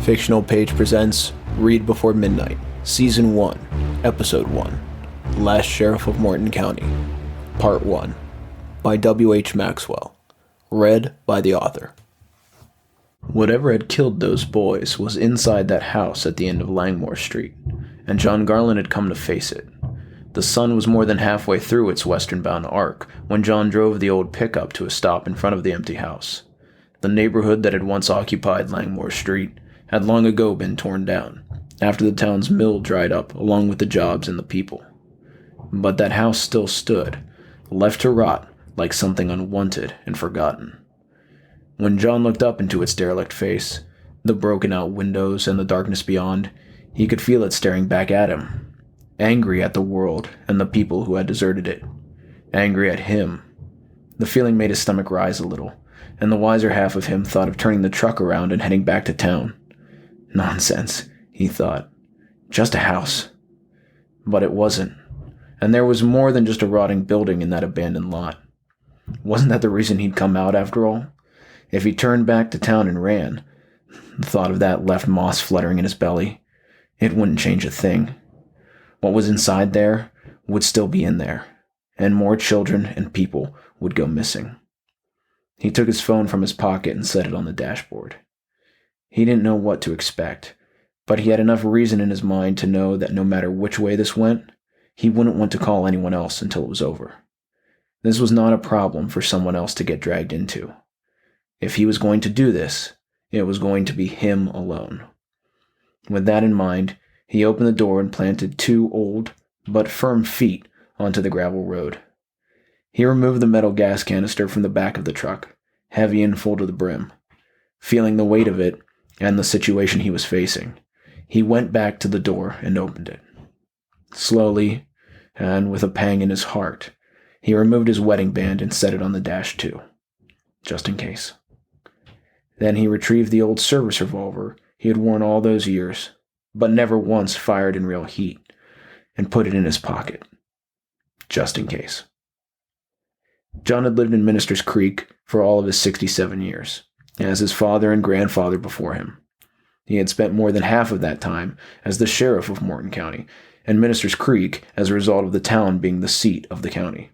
Fictional Page presents Read Before Midnight, Season 1, Episode 1, Last Sheriff of Morton County, Part 1, by W.H. Maxwell, read by the author. Whatever had killed those boys was inside that house at the end of Langmore Street, and John Garland had come to face it. The sun was more than halfway through its western-bound arc when John drove the old pickup to a stop in front of the empty house. The neighborhood that had once occupied Langmore Street had long ago been torn down, after the town's mill dried up along with the jobs and the people. But that house still stood, left to rot like something unwanted and forgotten. When John looked up into its derelict face, the broken-out windows and the darkness beyond, he could feel it staring back at him, angry at the world and the people who had deserted it, angry at him. The feeling made his stomach rise a little, and the wiser half of him thought of turning the truck around and heading back to town. Nonsense, he thought. Just a house. But it wasn't. And there was more than just a rotting building in that abandoned lot. Wasn't that the reason he'd come out after all? If he turned back to town and ran, the thought of that left moss fluttering in his belly. It wouldn't change a thing. What was inside there would still be in there, and more children and people would go missing. He took his phone from his pocket and set it on the dashboard. He didn't know what to expect, but he had enough reason in his mind to know that no matter which way this went, he wouldn't want to call anyone else until it was over. This was not a problem for someone else to get dragged into. If he was going to do this, it was going to be him alone. With that in mind, he opened the door and planted 2 old but firm feet onto the gravel road. He removed the metal gas canister from the back of the truck, heavy and full to the brim. Feeling the weight of it and the situation he was facing, he went back to the door and opened it. Slowly, and with a pang in his heart, he removed his wedding band and set it on the dash too, just in case. Then he retrieved the old service revolver he had worn all those years, but never once fired in real heat, and put it in his pocket, just in case. John had lived in Minister's Creek for all of his 67 years, as his father and grandfather before him. He had spent more than half of that time as the Sheriff of Morton County, and Minister's Creek as a result of the town being the seat of the county.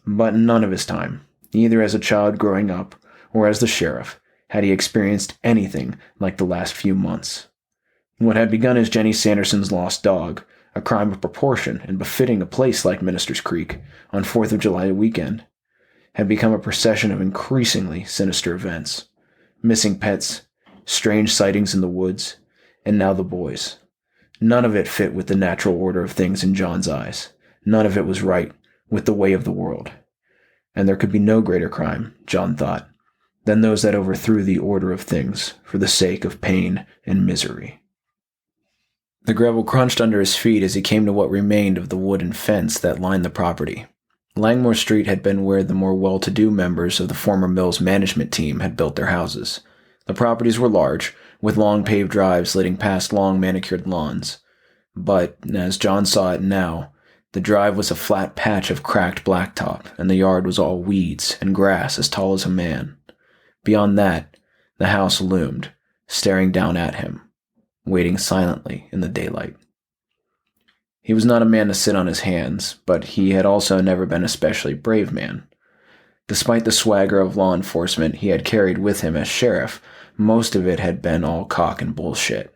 But none of his time, either as a child growing up or as the sheriff, had he experienced anything like the last few months. What had begun as Jenny Sanderson's lost dog, a crime of proportion and befitting a place like Minister's Creek on 4th of July weekend, had become a procession of increasingly sinister events. Missing pets, strange sightings in the woods, and now the boys. None of it fit with the natural order of things in John's eyes. None of it was right with the way of the world. And there could be no greater crime, John thought, than those that overthrew the order of things for the sake of pain and misery. The gravel crunched under his feet as he came to what remained of the wooden fence that lined the property. Langmore Street had been where the more well-to-do members of the former mill's management team had built their houses. The properties were large, with long paved drives leading past long manicured lawns. But, as John saw it now, the drive was a flat patch of cracked blacktop, and the yard was all weeds and grass as tall as a man. Beyond that, the house loomed, staring down at him, waiting silently in the daylight. He was not a man to sit on his hands, but he had also never been an especially brave man. Despite the swagger of law enforcement he had carried with him as sheriff, most of it had been all cock and bullshit.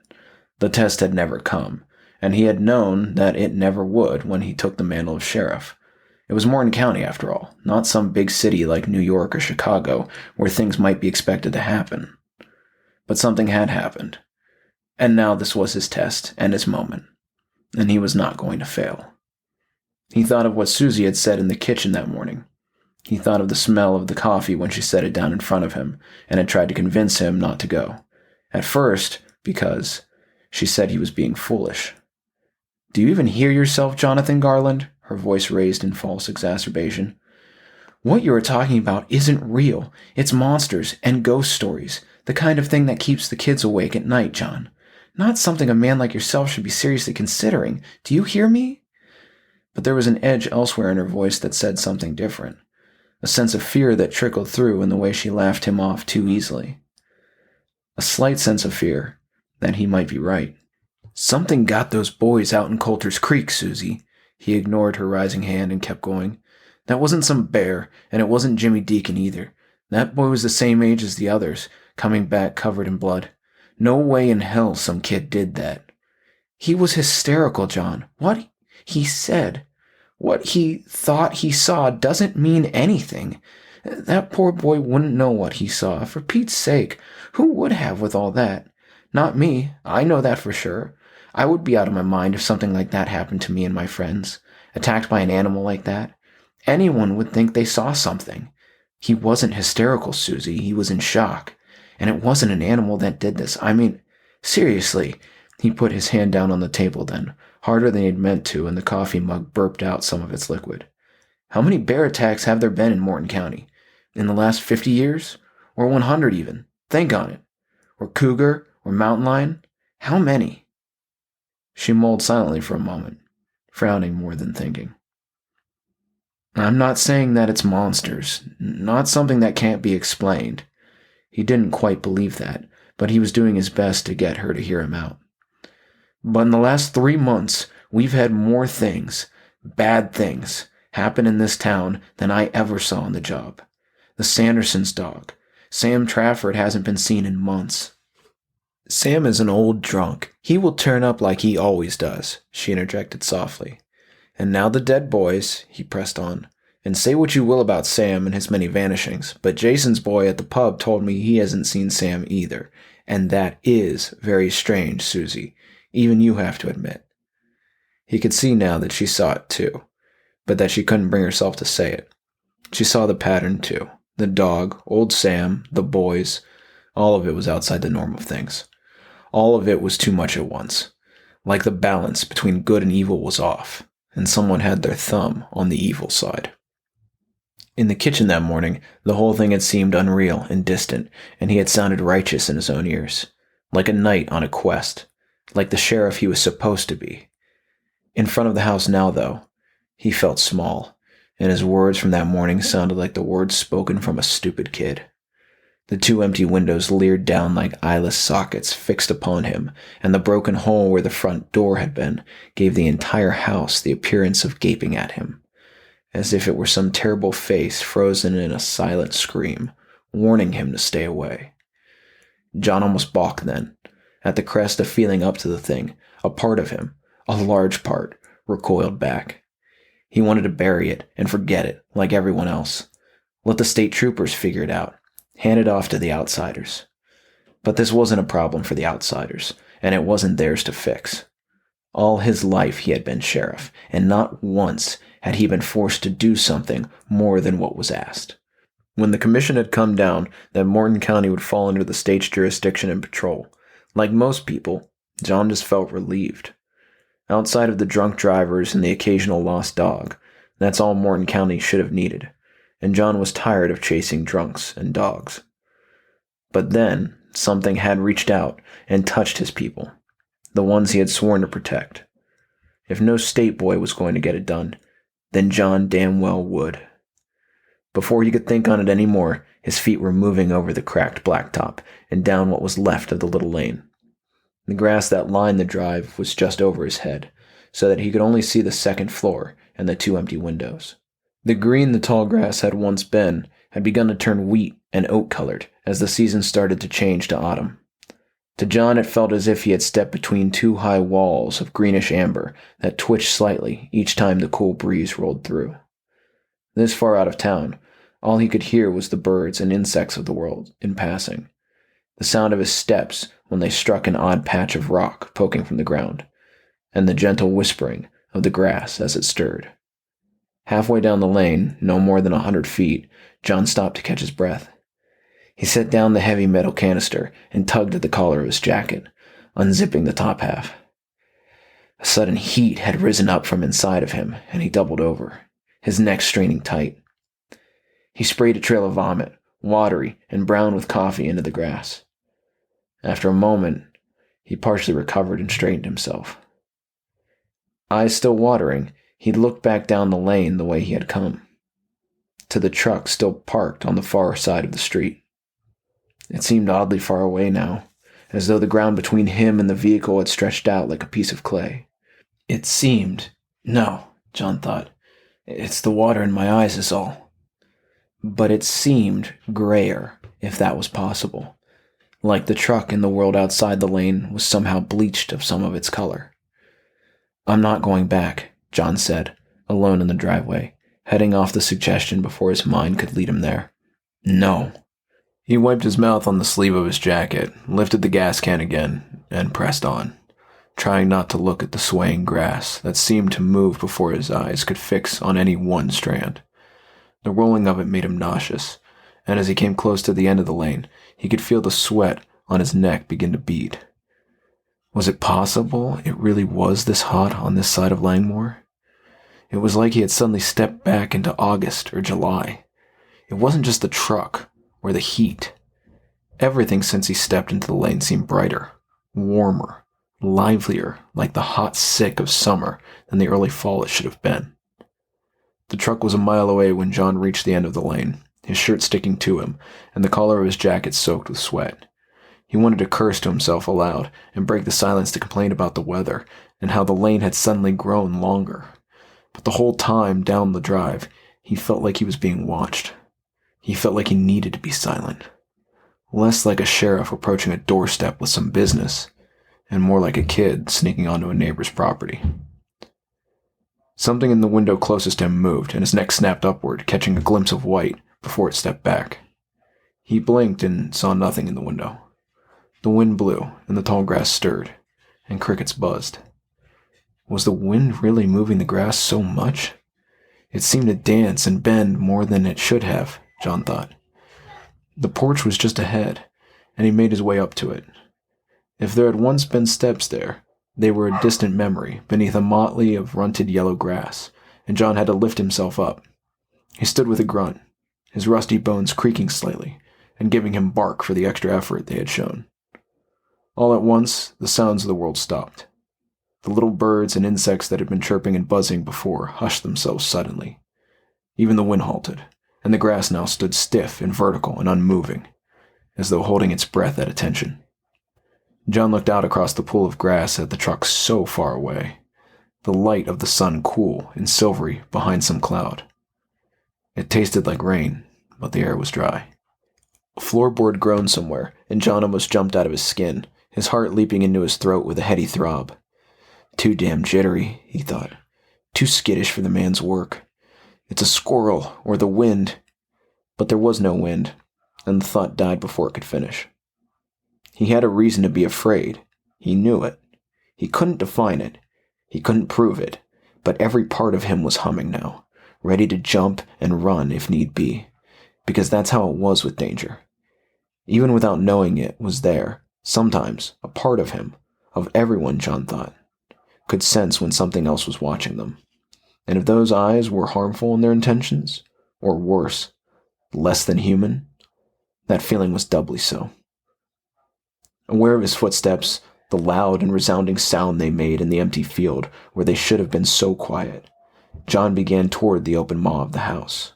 The test had never come, and he had known that it never would when he took the mantle of sheriff. It was Morton County, after all, not some big city like New York or Chicago, where things might be expected to happen. But something had happened, and now this was his test and his moment. And he was not going to fail. He thought of what Susie had said in the kitchen that morning. He thought of the smell of the coffee when she set it down in front of him and had tried to convince him not to go. At first, because she said he was being foolish. "Do you even hear yourself, Jonathan Garland?" her voice raised in false exacerbation. "What you are talking about isn't real. It's monsters and ghost stories, the kind of thing that keeps the kids awake at night, John. Not something a man like yourself should be seriously considering. Do you hear me?" But there was an edge elsewhere in her voice that said something different. A sense of fear that trickled through in the way she laughed him off too easily. A slight sense of fear, that he might be right. Something got those boys out in Coulter's Creek, Susie. He ignored her rising hand and kept going. That wasn't some bear, and it wasn't Jimmy Deacon either. That boy was the same age as the others, coming back covered in blood. No way in hell some kid did that. He was hysterical, John. What he said, what he thought he saw doesn't mean anything. That poor boy wouldn't know what he saw. For Pete's sake, who would have with all that? Not me. I know that for sure. I would be out of my mind if something like that happened to me and my friends. Attacked by an animal like that. Anyone would think they saw something. He wasn't hysterical, Susie. He was in shock. And it wasn't an animal that did this. I mean, seriously. He put his hand down on the table then, harder than he'd meant to, and the coffee mug burped out some of its liquid. How many bear attacks have there been in Morton County? In the last 50 years? Or 100 even? Think on it. Or cougar? Or mountain lion? How many? She mulled silently for a moment, frowning more than thinking. I'm not saying that it's monsters, not something that can't be explained. He didn't quite believe that, but he was doing his best to get her to hear him out. But in the last 3 months, we've had more things, bad things, happen in this town than I ever saw on the job. The Sandersons' dog. Sam Trafford hasn't been seen in months. Sam is an old drunk. He will turn up like he always does, she interjected softly. And now the dead boys, he pressed on. And say what you will about Sam and his many vanishings, but Jason's boy at the pub told me he hasn't seen Sam either. And that is very strange, Susie. Even you have to admit. He could see now that she saw it too, but that she couldn't bring herself to say it. She saw the pattern too. The dog, old Sam, the boys, all of it was outside the norm of things. All of it was too much at once. Like the balance between good and evil was off, and someone had their thumb on the evil side. In the kitchen that morning, the whole thing had seemed unreal and distant, and he had sounded righteous in his own ears. Like a knight on a quest. Like the sheriff he was supposed to be. In front of the house now, though, he felt small, and his words from that morning sounded like the words spoken from a stupid kid. The 2 empty windows leered down like eyeless sockets fixed upon him, and the broken hole where the front door had been gave the entire house the appearance of gaping at him, as if it were some terrible face frozen in a silent scream, warning him to stay away. John almost balked then. At the crest of feeling up to the thing, a part of him, a large part, recoiled back. He wanted to bury it and forget it, like everyone else. Let the state troopers figure it out. Hand it off to the outsiders. But this wasn't a problem for the outsiders, and it wasn't theirs to fix. All his life he had been sheriff, and not once had he been forced to do something more than what was asked. When the commission had come down that Morton County would fall under the state's jurisdiction and patrol, like most people, John just felt relieved. Outside of the drunk drivers and the occasional lost dog, that's all Morton County should have needed. And John was tired of chasing drunks and dogs. But then, something had reached out and touched his people, the ones he had sworn to protect. If no state boy was going to get it done, then John damn well would. Before he could think on it any more, his feet were moving over the cracked blacktop and down what was left of the little lane. The grass that lined the drive was just over his head, so that he could only see the second floor and the 2 empty windows. The green the tall grass had once been had begun to turn wheat and oat-colored as the season started to change to autumn. To John it felt as if he had stepped between 2 high walls of greenish amber that twitched slightly each time the cool breeze rolled through. This far out of town, all he could hear was the birds and insects of the world in passing, the sound of his steps when they struck an odd patch of rock poking from the ground, and the gentle whispering of the grass as it stirred. Halfway down the lane, no more than 100 feet, John stopped to catch his breath. He set down the heavy metal canister and tugged at the collar of his jacket, unzipping the top half. A sudden heat had risen up from inside of him, and he doubled over, his neck straining tight. He sprayed a trail of vomit, watery and brown with coffee, into the grass. After a moment, he partially recovered and straightened himself. Eyes still watering, he looked back down the lane the way he had come, to the truck still parked on the far side of the street. It seemed oddly far away now, as though the ground between him and the vehicle had stretched out like a piece of clay. It seemed... No, John thought. It's the water in my eyes is all. But it seemed grayer, if that was possible. Like the truck in the world outside the lane was somehow bleached of some of its color. I'm not going back, John said, alone in the driveway, heading off the suggestion before his mind could lead him there. No. He wiped his mouth on the sleeve of his jacket, lifted the gas can again, and pressed on, trying not to look at the swaying grass that seemed to move before his eyes could fix on any one strand. The rolling of it made him nauseous, and as he came close to the end of the lane, he could feel the sweat on his neck begin to bead. Was it possible it really was this hot on this side of Langmore? It was like he had suddenly stepped back into August or July. It wasn't just the truck or the heat. Everything since he stepped into the lane seemed brighter, warmer, livelier, like the hot sick of summer than the early fall it should have been. The truck was a mile away when John reached the end of the lane, his shirt sticking to him, and the collar of his jacket soaked with sweat. He wanted to curse to himself aloud and break the silence to complain about the weather and how the lane had suddenly grown longer. But the whole time down the drive, he felt like he was being watched. He felt like he needed to be silent. Less like a sheriff approaching a doorstep with some business, and more like a kid sneaking onto a neighbor's property. Something in the window closest to him moved, and his neck snapped upward, catching a glimpse of white before it stepped back. He blinked and saw nothing in the window. The wind blew, and the tall grass stirred, and crickets buzzed. Was the wind really moving the grass so much? It seemed to dance and bend more than it should have, John thought. The porch was just ahead, and he made his way up to it. If there had once been steps there, they were a distant memory beneath a motley of runted yellow grass, and John had to lift himself up. He stood with a grunt, his rusty bones creaking slightly, and giving him bark for the extra effort they had shown. All at once, the sounds of the world stopped. The little birds and insects that had been chirping and buzzing before hushed themselves suddenly. Even the wind halted, and the grass now stood stiff and vertical and unmoving, as though holding its breath at attention. John looked out across the pool of grass at the truck so far away, the light of the sun cool and silvery behind some cloud. It tasted like rain, but the air was dry. A floorboard groaned somewhere, and John almost jumped out of his skin, his heart leaping into his throat with a heady throb. Too damn jittery, he thought. Too skittish for the man's work. It's a squirrel, or the wind. But there was no wind, and the thought died before it could finish. He had a reason to be afraid. He knew it. He couldn't define it. He couldn't prove it. But every part of him was humming now, ready to jump and run if need be. Because that's how it was with danger. Even without knowing it was there, sometimes, a part of him, of everyone, John thought, could sense when something else was watching them. And if those eyes were harmful in their intentions, or worse, less than human, that feeling was doubly so. Aware of his footsteps, the loud and resounding sound they made in the empty field where they should have been so quiet, John began toward the open maw of the house.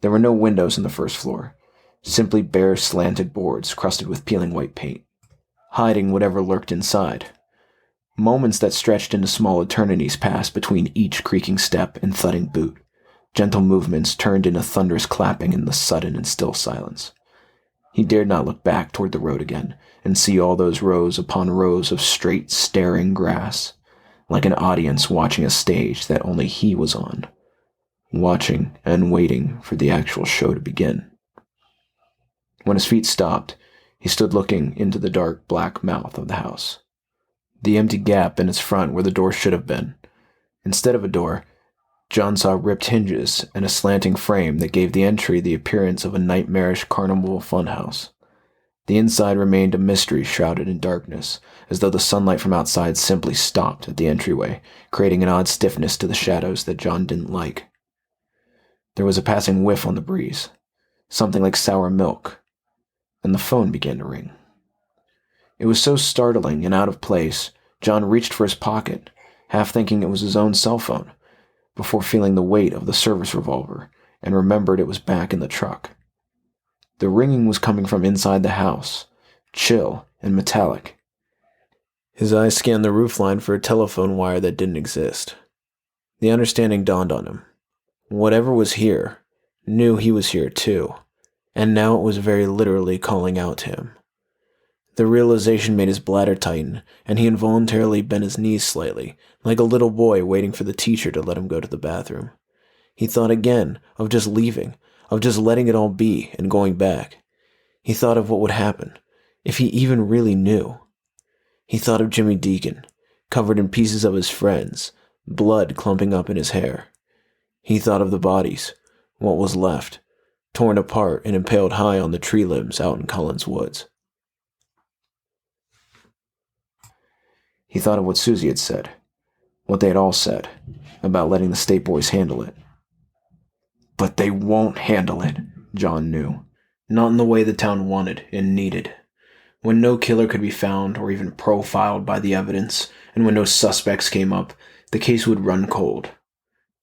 There were no windows in the first floor, simply bare slanted boards crusted with peeling white paint, hiding whatever lurked inside. Moments that stretched into small eternities passed between each creaking step and thudding boot. Gentle movements turned into thunderous clapping in the sudden and still silence. He dared not look back toward the road again and see all those rows upon rows of straight, staring grass, like an audience watching a stage that only he was on, watching and waiting for the actual show to begin. When his feet stopped, he stood looking into the dark black mouth of the house. The empty gap in its front where the door should have been. Instead of a door, John saw ripped hinges and a slanting frame that gave the entry the appearance of a nightmarish carnival funhouse. The inside remained a mystery shrouded in darkness, as though the sunlight from outside simply stopped at the entryway, creating an odd stiffness to the shadows that John didn't like. There was a passing whiff on the breeze, something like sour milk, and the phone began to ring. It was so startling and out of place, John reached for his pocket, half thinking it was his own cell phone, before feeling the weight of the service revolver, and remembered it was back in the truck. The ringing was coming from inside the house, chill and metallic. His eyes scanned the roofline for a telephone wire that didn't exist. The understanding dawned on him. Whatever was here knew he was here too, and now it was very literally calling out to him. The realization made his bladder tighten, and he involuntarily bent his knees slightly, like a little boy waiting for the teacher to let him go to the bathroom. He thought again of just leaving, of just letting it all be and going back. He thought of what would happen, if he even really knew. He thought of Jimmy Deacon, covered in pieces of his friends, blood clumping up in his hair. He thought of the bodies, what was left, torn apart and impaled high on the tree limbs out in Collins Woods. He thought of what Susie had said, what they had all said, about letting the state boys handle it. But they won't handle it, John knew. Not in the way the town wanted and needed. When no killer could be found or even profiled by the evidence, and when no suspects came up, the case would run cold.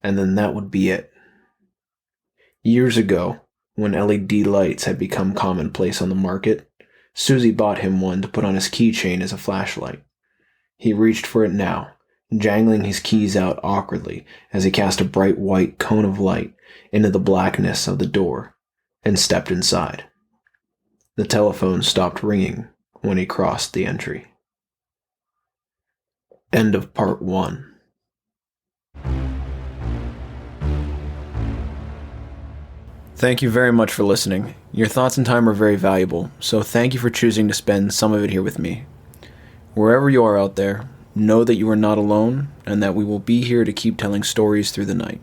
And then that would be it. Years ago, when LED lights had become commonplace on the market, Susie bought him one to put on his keychain as a flashlight. He reached for it now, jangling his keys out awkwardly as he cast a bright white cone of light into the blackness of the door and stepped inside. The telephone stopped ringing when he crossed the entry. End of part 1. Thank you very much for listening. Your thoughts and time are very valuable, so thank you for choosing to spend some of it here with me. Wherever you are out there, know that you are not alone and that we will be here to keep telling stories through the night.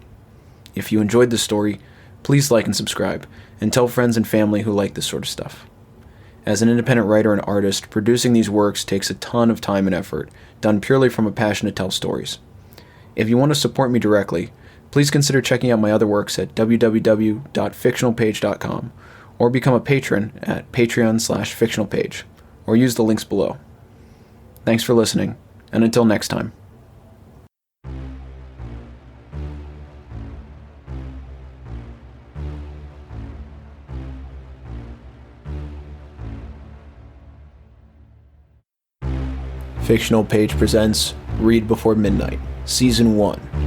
If you enjoyed this story, please like and subscribe, and tell friends and family who like this sort of stuff. As an independent writer and artist, producing these works takes a ton of time and effort, done purely from a passion to tell stories. If you want to support me directly, please consider checking out my other works at www.fictionalpage.com, or become a patron at patreon.com/fictionalpage, or use the links below. Thanks for listening, and until next time. Fictional Page presents Read Before Midnight, Season 1,